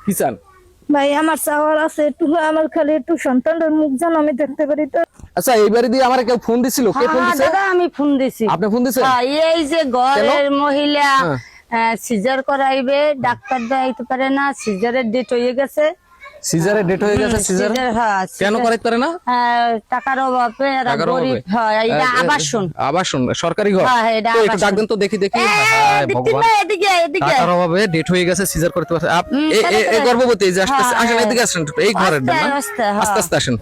কি চান? ভাই আমার চাওয়ার আছে একটু, আমার খালি একটু সন্তানদের মুখ যেন আমি দেখতে পারি। তো আচ্ছা, এইবারে দিয়ে আমার কেউ ফোন দিছিল? কে ফোন দিছে? দাদা আমি ফোন দিছি। আপনি ফোন দিছেন? এই যে ঘরের মহিলা হ্যাঁ। সিজার করাইবে, ডাক্তার দেখাইতে পারে না, সিজারের ডেট হয়ে গেছে। সিজারের ডেট হয়ে গেছে? সিজার কেন করাইতে পারে না? টাকার অভাবে এরা টাকার গরিব। অভাবে? হ্যাঁ, এটা আবাসন। আবাসন সরকারি ঘর? হ্যাঁ, এটা তো একটু আবাসন। ডাক দেন তো দেখি। হায় ভগবান, এদিকে এদিকে টাকার অভাবে ডেট হয়ে গেছে, সিজার করতে পারছে। এই গর্ভবতী এই যে আসতেছে, আসেন এদিকে আসেন, এই ঘরের না আস্তে, আস্তে আস্তে আসেন।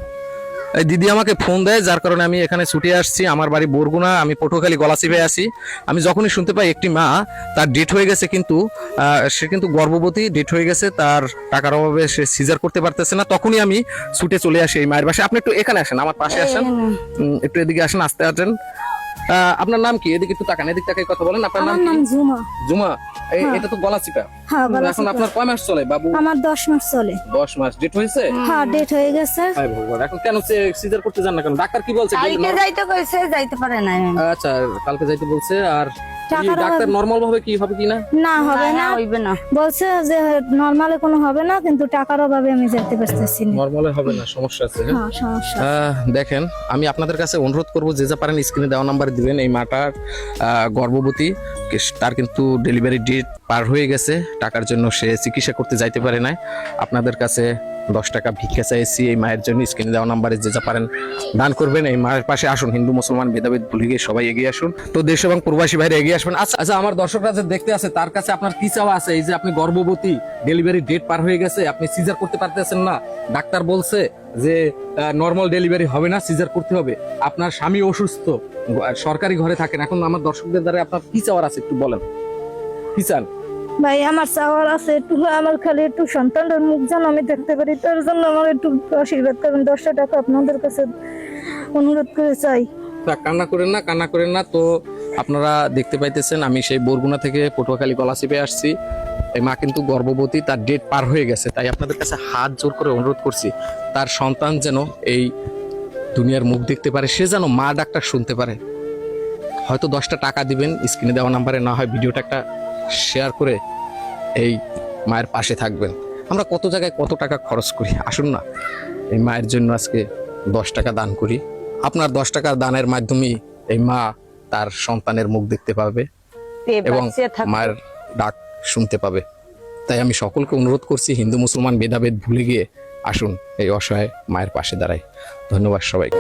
এই দিদি আমাকে ফোন দেয়, যার কারণে আমি এখানে ছুটে আসছি। আমার বাড়ি বরগুনা, আমি পটুয়াখালী গলাচিপায় আছি। আমি যখনই শুনতে পাই একটি মা তার ডেট হয়ে গেছে, কিন্তু সে কিন্তু গর্ভবতী, ডেট হয়ে গেছে, তার টাকার অভাবে সে সিজার করতে পারতেছে না, তখনই আমি ছুটে চলে আসি এই মায়ের বাসায়। আপনি একটু এখানে আসেন, আমার পাশে আসেন, একটু এদিকে আসেন, আস্তে আসেন। আপনার নাম কি? এদিকে একটু তাকান, এদিকে তাকাই কথা বলেন। আপনার নাম আমার কি? নাম ঝুমা। জুমা। এটা তো গলাচিপা। হ্যাঁ, এখন আপনার কয় মাস চলে বাবু? আমার 10 মাস চলে। 10 মাস। ডেট হয়েছে? হ্যাঁ, ডেট হয়ে গেছে। হায় ভগবান, এখন কেন সিজার করতে যান না কেন? ডাক্তার কি বলছে? কালকে যাইতে কইছে, যাইতে পারে না। আচ্ছা, কালকে যাইতে বলছে। আর টাকার ডাক্তার নরমাল ভাবে কি হবে কিনা? না, হবে না, হইবে না। বলছে যে নরমালে কোনো হবে না, কিন্তু টাকার অভাবে আমি যেতে পারতেছি না। নরমালে হবে না, সমস্যা আছে। হ্যাঁ, সমস্যা। দেখেন, আমি আপনাদের কাছে অনুরোধ করব, যে যা পারেন স্ক্রিনে দেওয়া নাম্বার দিবেন। এই মাটার গর্ভবতী, তার কিন্তু ডেলিভারি ডেট পার হয়ে গেছে, টাকার জন্য সে চিকিৎসা করতে যাইতে পারে না। আপনাদের কাছে 10 টাকা ভিক্ষা চাইছি এই মায়ের জন্য। স্ক্রিনে দেওয়া নাম্বারে যে যা পারেন দান করবেন। এই মায়ের পাশে আসুন, হিন্দু মুসলমান ভেদাভেদ ভুলে গিয়ে সবাই এগিয়ে আসুন। তো দেশ এবং প্রবাসী বাইরে এগিয়ে আসবেন। আচ্ছা, আমার দর্শকরা যে দেখতে আছে, তার কাছে আপনার কি চাওয়া আছে? এই যে আপনি গর্ভবতী, ডেলিভারি ডেট পার হয়ে গেছে, আপনি সিজার করতে পারতেছেন না, ডাক্তার বলছে যে নর্মাল ডেলিভারি হবে না, সিজার করতে হবে, আপনার স্বামী অসুস্থ, সরকারি ঘরে থাকেন, এখন আমার দর্শকদের দ্বারা আপনার কি চাওয়ার আছে একটু বলেন, কি চান? ভাই আমার চাওয়ার আছে একটু, আমার খালি একটু সন্তানদের মুখ যেন আমি দেখতে পারি। তার জন্য আমার একটু আশীর্বাদ করবেন। 10 টাকা আপনাদের কাছে অনুরোধ করে চাই। কান্না করেন না, কান্না করেন না। তো আপনারা দেখতে পাইতেছেন, আমি সেই বরগুনা থেকে পটুয়াখালী গলাচিপে আসছি। এই মা কিন্তু গর্ভবতী, তার ডেট পার হয়ে গেছে, তাই আপনাদের কাছে হাত জোর করে অনুরোধ করছি, তার সন্তান যেন এই দুনিয়ার মুখ দেখতে পারে, সে যেন মা ডাক্তার শুনতে পারে। হয়তো 10টা টাকা দিবেন স্ক্রিনে দেওয়া নাম্বারে, না হয় ভিডিওটা একটা শেয়ার করে এই মায়ের পাশে থাকবেন। আমরা কত জায়গায় কত টাকা খরচ করি, আসুন না এই মায়ের জন্য আজকে 10 টাকা দান করি। আপনার 10 টাকার দানের মাধ্যমেই এই মা তার সন্তানের মুখ দেখতে পাবে এবং মায়ের ডাক শুনতে পাবে। তাই আমি সকলকে অনুরোধ করছি, হিন্দু মুসলমান ভেদাভেদ ভুলে গিয়ে আসুন এই অসহায় মায়ের পাশে দাঁড়াই। ধন্যবাদ সবাইকে।